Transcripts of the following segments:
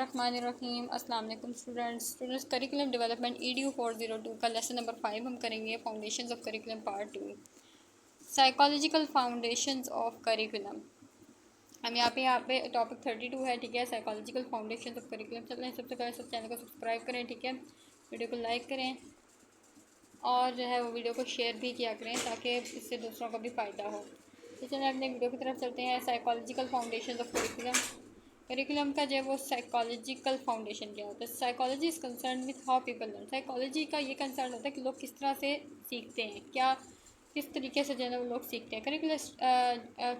बिस्मिल्लाहिर्रहमानिर्रहीम। अस्सलाम वालेकुम स्टूडेंट्स। करिकुलम डेवलपमेंट EDU 402 का लेसन नंबर 5 हम करेंगे, foundations of curriculum part 2, psychological foundations of curriculum. हम यहाँ पे टॉपिक 32 है, ठीक है, साइकोलॉजिकल फाउंडेशंस ऑफ करिकुलम। चल रहे हैं, सबसे पहले सब चैनल को सब्सक्राइब करें, ठीक है, वीडियो को लाइक करें और जो है वो वीडियो को शेयर भी किया करें ताकि इससे दूसरों को भी फ़ायदा हो। तो चलिए अपने वीडियो की तरफ चलते हैं। Psychological foundation of curriculum. Curriculum का जो है वो साइकोलॉजिकल फाउंडेशन क्या होता है? Psychology is concern with how people learn. Psychology का ये कंसर्न होता है कि लोग किस तरह से सीखते हैं, क्या किस तरीके से जो है वो लोग सीखते हैं।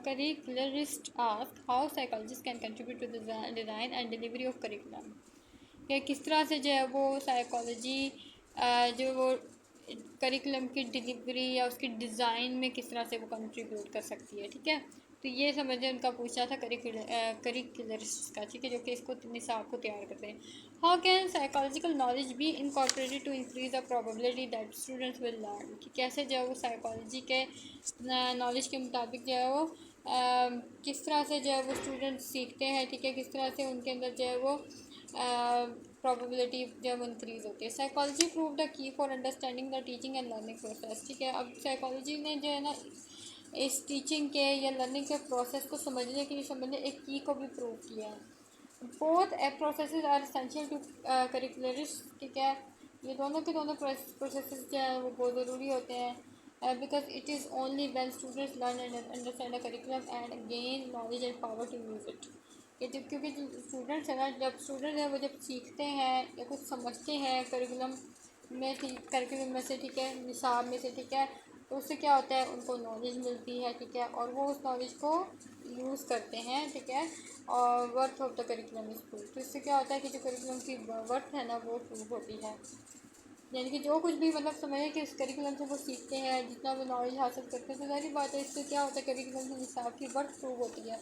Curricularist ask how psychologist can contribute to the design and delivery of curriculum. कि किस तरह से जो है वो साइकोलॉजी जो वो करिकुलम की डिलीवरी या उसकी डिज़ाइन में किस तरह से वो कंट्रीब्यूट कर सकती है, ठीक है। तो ये समझे उनका पूछना था करिकुलरिस्ट का, ठीक है, जो कि इसको निसाब को तैयार करते हैं। How can psychological knowledge be incorporated to increase the probability that students will learn. कि कैसे जो है वो साइकोलॉजी के नॉलेज के मुताबिक जो है वो किस तरह से जो है वो स्टूडेंट्स सीखते हैं, ठीक है, किस तरह से उनके अंदर जो है वो प्रोबेबिलिटी जब इंक्रीज़ होती है। Psychology prove the key for understanding the teaching and learning process, ठीक है। अब साइकोलॉजी ने जो है ना इस टीचिंग के या लर्निंग के प्रोसेस को समझने के लिए समझने एक की को भी प्रूव किया है। Both process are essential to curricularist, ठीक है, ये दोनों के दोनों प्रोसेस जो है वो बहुत ज़रूरी होते हैं because it is only when students learn and understand the curriculum and gain knowledge and power to use it. कि जब क्योंकि जो स्टूडेंट्स हैं ना, जब स्टूडेंट्स हैं वो जब सीखते हैं या कुछ समझते हैं करिकुलम में से, ठीक है, निसाब में से, ठीक है, तो उससे क्या होता है, उनको नॉलेज मिलती है, ठीक है, और वो उस नॉलेज को यूज़ करते हैं, ठीक है, और worth of the curriculum school. तो इससे क्या होता है कि जो करिकुलम की वर्थ है ना वो प्रूव होती है। यानी कि जो कुछ भी मतलब समझें कि उस करिकुलम से वो सीखते हैं, जितना वो नॉलेज हासिल करते हैं, तो सारी बात है, इससे क्या होता है करिकुलम के निसाब की वर्थ प्रूव होती है।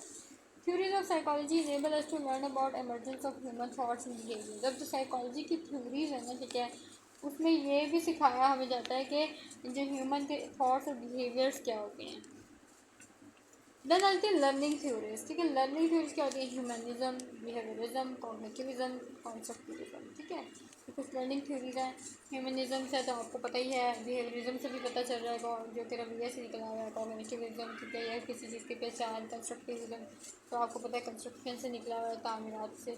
Theories of psychology enable us to learn about emergence of human thoughts and behavior। जब जो साइकोलॉजी की थ्योरीज है ना, ठीक है, उसमें ये भी सिखाया हमें जाता है कि जो ह्यूमन के थॉट्स और बिहेवियर्स क्या होते हैं। देन आती है लर्निंग थ्योरीज, ठीक है। लर्निंग थ्योरीज क्या होती है? ह्यूमनिज्म, बिहेवियरिज्म, कॉग्निटिविज्म, कॉन्स्ट्रक्टिविज्म, ठीक है, तो कुछ लर्निंग थ्योरीज हैं। ह्यूमनिज्म से तो आपको पता ही है, बिहेवियरिज्म से भी पता चल रहा है जो कि रवैये से निकला हुआ है। कॉग्निटिविज्म, ठीक है, या किसी चीज़ की पहचान। कंस्ट्रक्टिविज्म तो आपको पता है कंस्ट्रक्शन से निकला हुआ है, तामीरात से।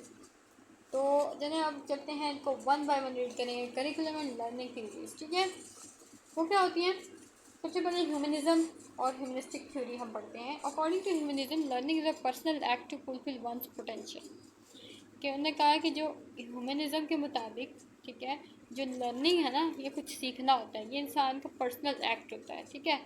तो जैसे अब चलते हैं, इनको वन बाय वन रीड करेंगे। करिकुलम एंड लर्निंग थ्योरीज, ठीक है, वो क्या होती हैं? सबसे पहले ह्यूमनिज्म और ह्यूमनिस्टिक थ्योरी हम पढ़ते हैं। According to humanism, learning is a personal act to fulfil one's potential. कि उन्होंने कहा कि जो ह्यूमनिज्म के मुताबिक, ठीक है, जो लर्निंग है ना, ये कुछ सीखना होता है, ये इंसान का पर्सनल एक्ट होता है, ठीक है,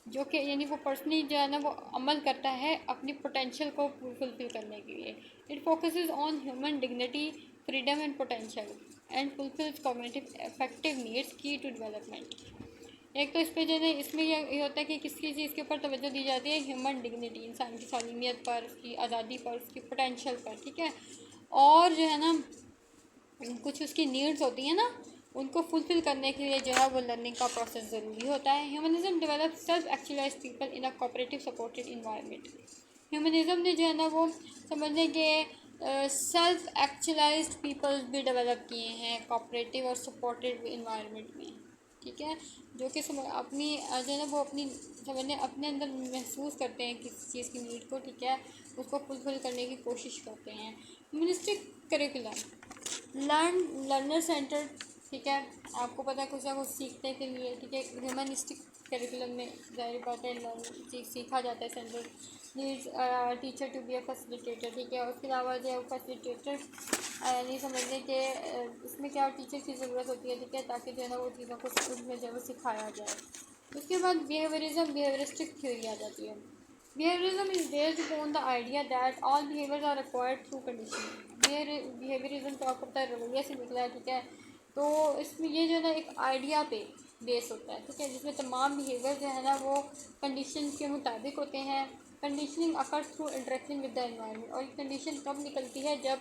जो कि यानी वो पर्सनली जो है ना वो अमल करता है अपनी पोटेंशियल को फुलफिल करने के लिए। It focuses on human dignity, freedom and potential and fulfils cognitive effective needs की टू डेवलपमेंट। एक तो इस पे जो है इसमें ये होता है कि किसी चीज़ के ऊपर तवज्जो दी जाती है, ह्यूमन डिग्निटी, इंसान की सालीमियत पर, उसकी आज़ादी पर, उसकी पोटेंशियल पर, ठीक है, और जो है ना कुछ उसकी नीड्स होती हैं ना, उनको फुलफ़िल करने के लिए जो है वो लर्निंग का प्रोसेस ज़रूरी होता है। Humanism develop self actualise people in a cooperative supported environment. Humanism ने जो है ना वो समझने के सेल्फ एक्चुअलाइज्ड पीपल भी डेवलप किए हैं कोऑपरेटिव और सपोर्टेड इन्वायरमेंट में, ठीक है, जो कि अपनी जो है ना वो अपनी समझने अपने अंदर महसूस करते हैं किसी चीज़ की नीड को, ठीक है, उसको फुलफिल करने की कोशिश करते हैं। ह्यूमनिस्टिक करिकुलम लर्नर सेंटर, ठीक है, आपको पता है कुछ ना कुछ सीखने के लिए, ठीक है, ह्यूमनिस्टिक करिकुलम में ज़ाहिर बात है सीखा जाता है। Centre needs teacher to be a facilitator, ठीक है, उसके अलावा जो है फैसिलिटेटर नहीं समझने के इसमें क्या टीचर की ज़रूरत होती है, ठीक है, ताकि जो है ना वो चीज़ों को स्कूल में जो है वो सिखाया जाए। उसके बाद बिहेवियरिस्टिक थ्योरी आ जाती है। Behaviorism is based upon the idea that all behaviors are acquired through conditioning। Behaviourism तो आपको पता है रवैये से निकला है, ठीक है, तो इसमें ये जो है ना एक आइडिया पे बेस होता है, ठीक है, जिसमें तमाम बिहेवियर जो है ना वो कंडीशन के मुताबिक होते हैं। Conditioning occurs through interaction with the environment. और कंडीशन कब निकलती है? जब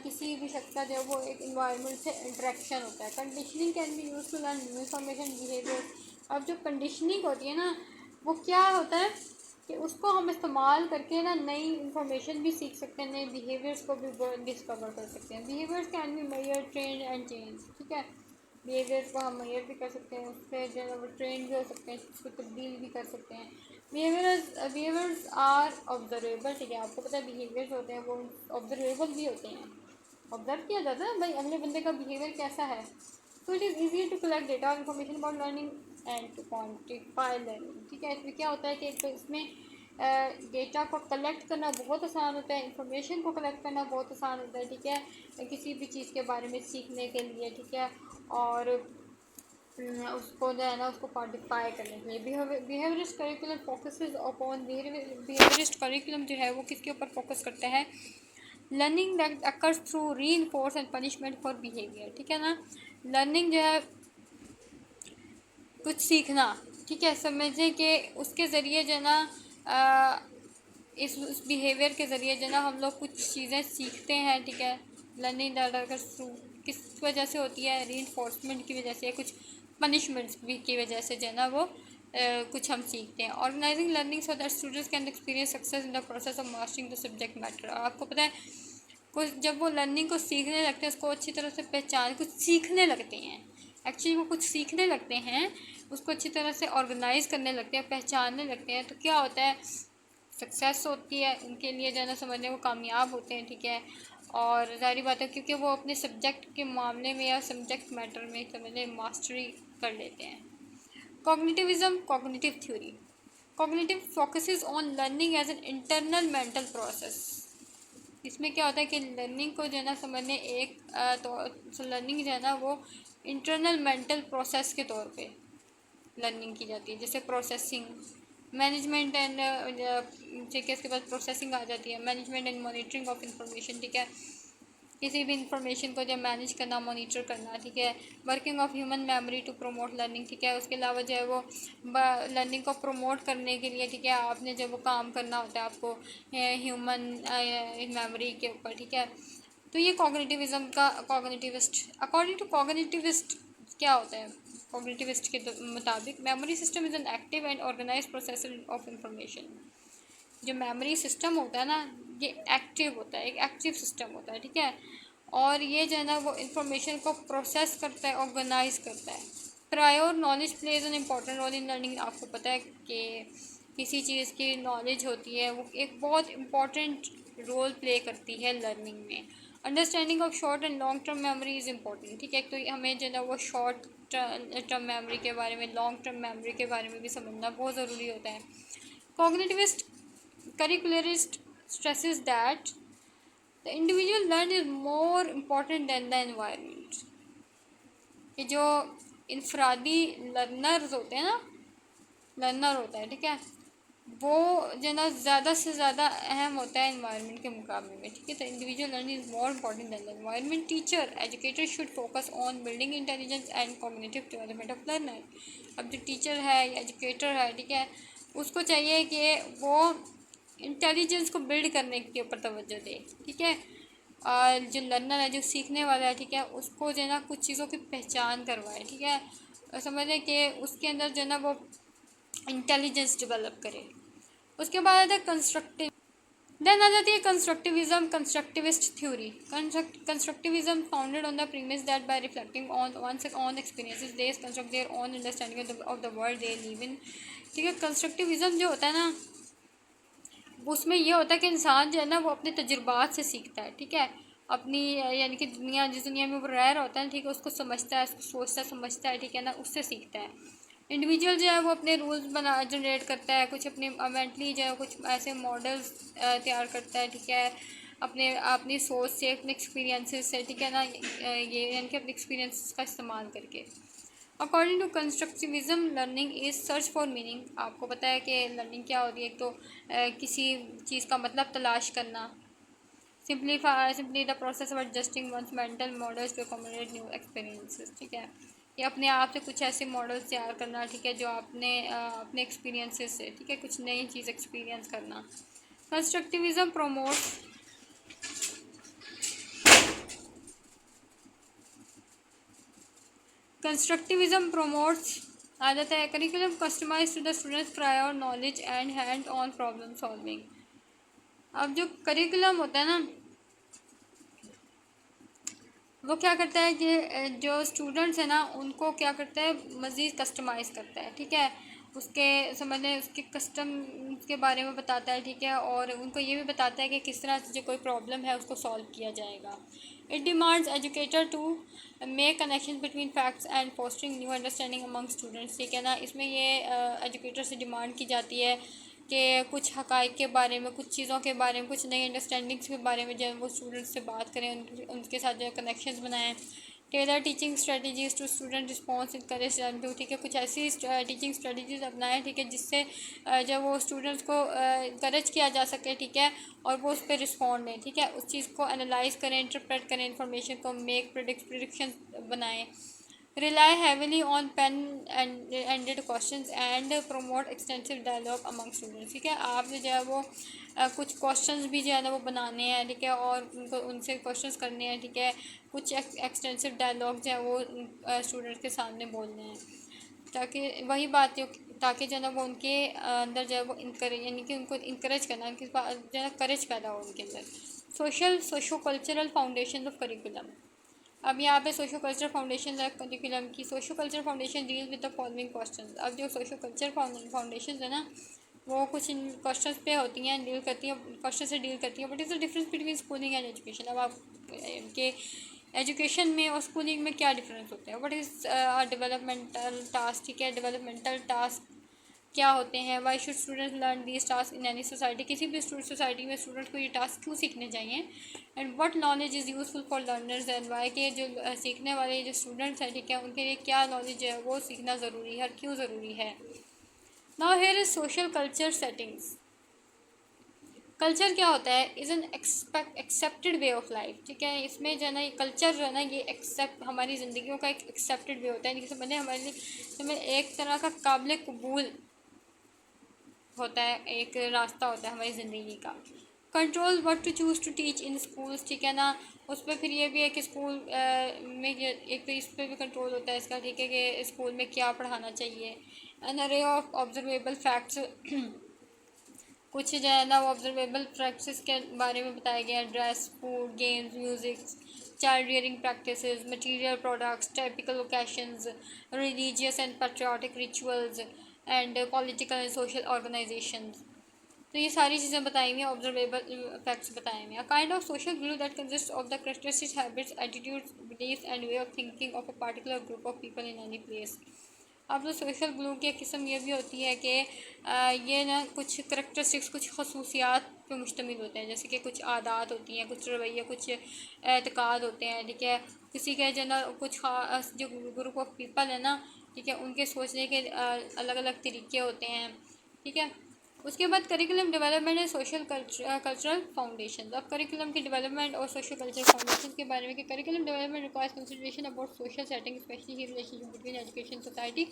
किसी भी शख्स का जो वो एक इन्वायरमेंट से इंटरेक्शन होता है। Conditioning can be use to learn new information behaviour. अब जो कंडीशनिंग होती है ना वो क्या होता है कि उसको हम इस्तेमाल करके ना नई इंफॉर्मेशन भी सीख सकते हैं, नए बिहेवियर्स को भी डिस्कवर कर सकते हैं। Behaviours can be measure, trained and change, ठीक है। बिहेवियर्स को हम मेजर भी कर सकते हैं, उससे जो है वो ट्रेंड भी हो सकते हैं, उसको तब्दील भी कर सकते हैं। बिहेवियर्स आर ऑब्जर्वेबल, ठीक है। आपको पता है बिहेवियर्स होते हैं वो ऑब्जर्वेबल भी होते हैं, ऑब्जर्व किया जाता है भाई अगले बंदे का बिहेवियर कैसा है। तो it is easy to collect data और information about learning and to quantify learning, ठीक है। इसमें क्या होता है कि तो इसमें डेटा को कलेक्ट करना बहुत आसान होता है, इंफॉर्मेशन को कलेक्ट करना बहुत आसान होता है, ठीक है, किसी भी चीज़ के बारे में सीखने के लिए, ठीक है। और उसको जो है ना उसको क्वान्टिफाई करने के लिए behaviourist curriculum focuses upon behaviourist curriculum जो है वो किसके ऊपर फोकस करता है, learning that occurs through reinforce and punishment for behaviour, ठीक है ना। लर्निंग जो है कुछ सीखना, ठीक है, समझे कि उसके ज़रिए जो है ना उस बिहेवियर के ज़रिए जो है ना हम लोग कुछ चीज़ें सीखते हैं, ठीक है। लर्निंग दैट अकर्स थ्रू किस वजह से होती है, रीइंफोर्समेंट की वजह से, कुछ पनिशमेंट्स भी की वजह से जो है ना वो कुछ हम सीखते हैं। Organising learning so that students can experience success in the process of mastering the subject matter. आपको पता है कुछ जब वो लर्निंग को सीखने लगते हैं, उसको अच्छी तरह से पहचान, कुछ सीखने लगते हैं, एक्चुअली वो कुछ सीखने लगते हैं, उसको अच्छी तरह से ऑर्गेनाइज करने लगते हैं, पहचानने लगते हैं, तो क्या होता है, सक्सेस होती है उनके लिए, जो है ना समझने वो कामयाब होते हैं, ठीक है। और ज़ाहिर बात है क्योंकि वो अपने सब्जेक्ट के मामले में या सब्जेक्ट मैटर में समझने मास्टरी कर लेते हैं। Cognitivism, cognitive theory. Cognitive focuses on learning as an internal mental process. इसमें क्या होता है कि लर्निंग को जो है ना समझने तो लर्निंग जो है ना वो इंटरनल मेंटल प्रोसेस के तौर पे लर्निंग की जाती है, जैसे प्रोसेसिंग, मैनेजमेंट एंड, ठीक है, इसके बाद प्रोसेसिंग आ जाती है, management and monitoring of information, ठीक है, किसी भी इंफॉर्मेशन को जब मैनेज करना, मॉनिटर करना, ठीक है। Working of human memory to promote learning, ठीक है। उसके अलावा जो है वो लर्निंग को प्रोमोट करने के लिए, ठीक है, आपने जब वो काम करना होता है आपको ह्यूमन मेमोरी के ऊपर, ठीक है। तो ये कॉग्निटिविज्म का कॉग्निटिविस्ट, अकॉर्डिंग टू कॉग्निटिविस्ट क्या होता है, कॉग्निटिविस्ट के मुताबिक memory system is an active and organise processor of information. जो मेमोरी सिस्टम होता है ना ये एक्टिव होता है, एक एक्टिव सिस्टम होता है, ठीक है। और ये जो है ना वो इंफॉर्मेशन को प्रोसेस करता है, ऑर्गेनाइज करता है। Prior knowledge plays an important role in learning. आपको पता है कि किसी चीज़ की नॉलेज होती है वो एक बहुत इम्पॉर्टेंट रोल प्ले करती है लर्निंग में। Understanding of short and long term memory is important, ठीक है। तो हमें जो है ना वो शॉर्ट टर्म मेमोरी के बारे में, लॉन्ग टर्म मेमोरी के बारे में भी समझना बहुत ज़रूरी होता है। Cognitivist curricularist stresses that the individual learn is more important than the environment। कि जो इनफरादी लर्नर्स होते हैं ना, लर्नर होता है, ठीक है, वो जो ना ज़्यादा से ज़्यादा अहम होता है इन्वायरमेंट के मुकाबले में, ठीक है। तो individual learning is more important than the environment. Teacher educator should focus on building intelligence and cognitive development of learner. अब जो टीचर है या एजुकेटर है, ठीक है, उसको चाहिए कि वो इंटेलिजेंस को बिल्ड करने के ऊपर तवज्जो दे, ठीक है। और जो लर्नर है, जो सीखने वाला है, ठीक है, उसको जो है ना कुछ चीज़ों की पहचान करवाए, ठीक है, और समझे कि उसके अंदर जो है ना वो इंटेलिजेंस डेवलप करे। उसके बाद आता है कंस्ट्रक्टिव, देन आ जाती है constructivism, constructivist theory. Constructivism founded on the premise that bye reflecting on one's own experiences they construct their own understanding of the world they live in, ठीक है। कंस्ट्रक्टिविज्म जो होता है ना उसमें यह होता है कि इंसान जो है ना वो अपने तजुर्बात से सीखता है, ठीक है, अपनी यानी कि दुनिया, जिस दुनिया में वो रह रहा होता है, ठीक है, उसको समझता है, उसको सोचता समझता है, ठीक है ना, उससे सीखता है। इंडिविजुअल जो है वो अपने रूल्स बना जनरेट करता है, कुछ अपने मेंटली जो है कुछ ऐसे मॉडल्स तैयार करता है, ठीक है, अपनी सोच से, अपने एक्सपीरियंसेस से, ठीक है ना, ये यानी कि अपने एक्सपीरियंसेस का इस्तेमाल करके। According to constructivism learning is search for meaning. आपको पता है कि लर्निंग क्या होती है, एक तो किसी चीज़ का मतलब तलाश करना, simply the process of adjusting one's mental models to accommodate new experiences, ठीक है, ये अपने आप से कुछ ऐसे मॉडल्स तैयार करना, ठीक है, जो आपने अपने एक्सपीरियंसेस से, ठीक है, कुछ नई चीज़ एक्सपीरियंस करना। कंस्ट्रक्टिविज्म प्रोमोट्स Constructivism promotes आदत है curriculum customize to the students prior knowledge and hand on problem solving. अब जो करिकुलम होता है ना वो क्या करता है कि जो स्टूडेंट्स हैं ना उनको क्या करता है मज़ीद कस्टमाइज़ करता है, ठीक है। उसके समझ लें उसके कस्टम के बारे में बताता है, ठीक है, और उनको ये भी बताता है कि किस तरह से जो कोई प्रॉब्लम है उसको सॉल्व किया जाएगा। It demands educator to make connection between facts and fostering new understanding among students, ठीक है ना। इसमें ये एजुकेटर से डिमांड की जाती है कि कुछ हक़ाइक़ के बारे में, कुछ चीज़ों के बारे में, कुछ नई अंडरस्टैंडिंग्स के बारे में जब वो स्टूडेंट्स से बात करें, उनके साथ जो कनेक्शंस बनाएं। Tailor teaching strategies to student response encourage to, ठीक है, कुछ ऐसी टीचिंग स्ट्रेटजीज़ अपनाएं, ठीक है, जिससे जब वो स्टूडेंट्स को इनकरेज किया जा सके, ठीक है, और वो उस पर रिस्पॉन्ड दें, ठीक है, उस चीज़ को एनालाइज करें, इंटरप्रेट करें, इंफॉर्मेशन को मेक प्रिडिक्शन बनाएं। Rely heavily on pen-ended questions and promote extensive dialogue among students, ठीक है। आपने जो है वो कुछ क्वेश्चंस भी जो है ना वो बनाने हैं, ठीक है, और उनको उनसे क्वेश्चंस करने हैं, ठीक है, कुछ एक्सटेंसिव डायलॉग जो है वो स्टूडेंट्स के सामने बोलने हैं, ताकि वही बात ताकि जो है ना वो उनके अंदर जो है वो इनकरेज, यानी कि उनको इनकरेज करना, उनके जो है ना करेज पैदा हो उनके अंदर। Socio cultural foundation of curriculum. अब यहाँ पे सोशो कल्चर फाउंडेशन है करिकुलम की। Socio culture foundation deal with the following question. अब जो सोशो कल्चर फाउंडेशन है ना वो कुछ इन क्वेश्चन पे होती हैं, डील करती हैं, क्वेश्चन से डील करती हैं। What is the difference between schooling and education. अब आप के एजुकेशन में और स्कूलिंग में क्या डिफरेंस होता है। वट इज़ डेवलपमेंटल टास्क, ठीक है, डेवलपमेंटल टास्क क्या होते हैं। Why should student learn these task in any society. किसी भी सोसाइटी में स्टूडेंट को ये टास्क क्यों सीखने चाहिए। And what knowledge is useful for learners and why, के जो सीखने वाले जो स्टूडेंट्स हैं, ठीक है, उनके लिए क्या नॉलेज है वो सीखना ज़रूरी है और क्यों ज़रूरी है। Now here is social culture settings. Culture क्या होता है, is an accepted way of life, ठीक है। इसमें जो है ना ये कल्चर जो है ना ये एक्सेप्ट हमारी ज़िंदगियों का एक एक्सेप्टेड वे होता है, जैसे मैंने हमारे लिए एक तरह का काबिल कबूल होता है, एक रास्ता होता है हमारी ज़िंदगी का। Control what to choose to teach in schools, ठीक है ना। उस पर फिर ये भी है कि स्कूल में एक तो इस पर भी कंट्रोल होता है इसका, ठीक है, कि स्कूल में क्या पढ़ाना चाहिए। एन अरे ऑफ ऑब्जर्वेबल फैक्ट्स कुछ जो है ना वो ऑब्जर्वेबल प्रैक्टिस के बारे में बताया गया है। Dress, food, games, music, child rearing practices, material products, typical occasions, religious and patriotic rituals and political and social organisations. तो ये सारी चीज़ें बताई हुई हैं, ऑब्जर्वेबल फैक्ट्स बताए हुए हैं। Kind of social glue that consist of the characteristics, habits, attitudes, beliefs and way of thinking of a particular group of people in any place. अब तो सोशल ग्लू की एक किस्म ये भी होती है कि ये ना कुछ करेक्टरिस्टिक्स, कुछ खसूसियात पे मुश्तमिल होते हैं, जैसे कि कुछ आदात होती हैं, कुछ रवैये, कुछ एतकाद होते हैं, ठीक है। किसी के जो ना कुछ ख़ास जो ग्रुप ऑफ पीपल है ना, ठीक है, उनके सोचने के अलग अलग तरीके होते हैं, ठीक है। उसके बाद करिकुलम डेवलपमेंट है सोशल कल्चरल फाउंडेशन। अब करिकुलम की डेवलपमेंट और सोशल कल्चरल फाउंडेशन के बारे में कि curriculum development requires consideration about social setting, specially relationship between education society,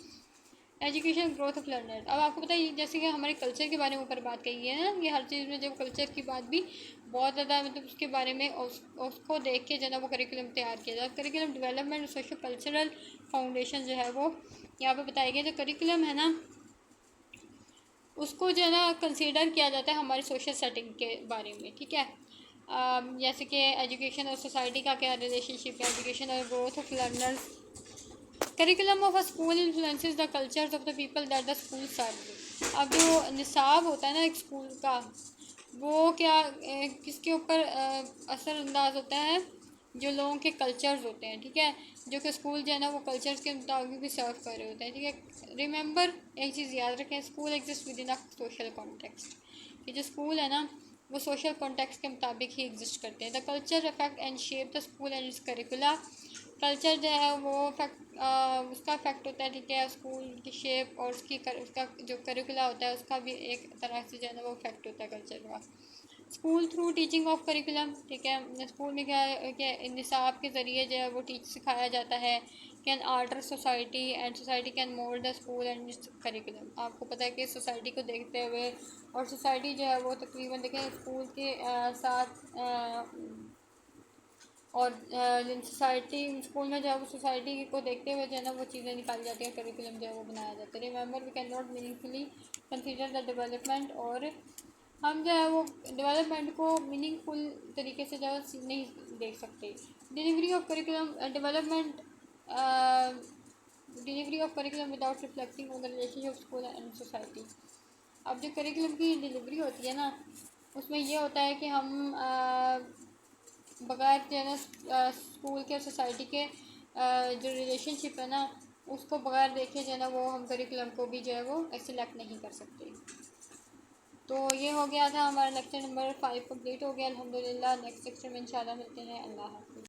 education growth of learner. अब आपको पता है जैसे कि हमारे कल्चर के बारे में ऊपर बात कही है ना, ये हर चीज़ में जब कल्चर की बात भी बहुत ज़्यादा मतलब उसके बारे में उसको देख के जो है ना वो करिकुलम तैयार किया जाए। करिकुलम डेवलपमेंट और सोशल कल्चरल फाउंडेशन जो है वो यहाँ पर बताया गया। जो करिकुलम है ना उसको जो है ना कंसीडर किया जाता है हमारी सोशल सेटिंग के बारे में, ठीक है। जैसे कि एजुकेशन और सोसाइटी का क्या रिलेशनशिप है, एजुकेशन और growth of learners. Curriculum of a school influences the cultures of the people that the school serve. अब जो निसाब होता है ना एक स्कूल का, वो क्या किसके ऊपर असरअंदाज होता है, जो लोगों के कल्चर्स होते हैं, ठीक है, जो कि स्कूल जो है ना वो कल्चर्स के मुताबिक भी सर्व कर रहे होते हैं, ठीक है। रिमेंबर एक चीज़ याद रखें, school exist with in a social context. ये जो स्कूल है ना वो सोशल कॉन्टेक्स्ट के मुताबिक ही एग्जिस्ट करते हैं। The culture affect and shape the school and it's करिकुला। Culture जो है वो उसका इफेक्ट होता है, ठीक है, स्कूल की शेप और उसका जो करिकुला होता है उसका भी एक तरह से जो है ना वो इफेक्ट होता है कल्चर का। School through teaching of curriculum, ठीक है, स्कूल में क्या निसाब के ज़रिए जो है वो सिखाया जाता है। Can alter society and society can mould the school and it's curriculum. आपको पता है कि सोसाइटी को देखते हुए और सोसाइटी जो है वो तकरीबन देखें स्कूल के साथ और सोसाइटी स्कूल में जो है वो सोसाइटी को देखते हुए जो है ना वो चीज़ें निकाली जाती हैं, करिकुलम जो है वो बनाया जाता है। Remember we can not meaningfully consider the development, और हम जो है वो डेवलपमेंट को मीनिंगफुल तरीके से जो है नहीं देख सकते। Delivery of curriculum development delivery of curriculum without reflecting on the relationship of school and society. अब जो करिकुलम की डिलीवरी होती है ना, उसमें ये होता है कि हम बगैर जो है ना स्कूल के सोसाइटी के जो रिलेशनशिप है ना उसको बगैर देखे जो है ना वो हम करिकुलम को भी जो है वो सेलेक्ट नहीं कर सकते। तो ये हो गया था हमारा लेक्चर नंबर 5 कंप्लीट हो गया अल्हम्दुलिल्लाह। नेक्स्ट लेक्चर में इंशाल्लाह मिलते हैं। अल्लाह हाफ़िज़।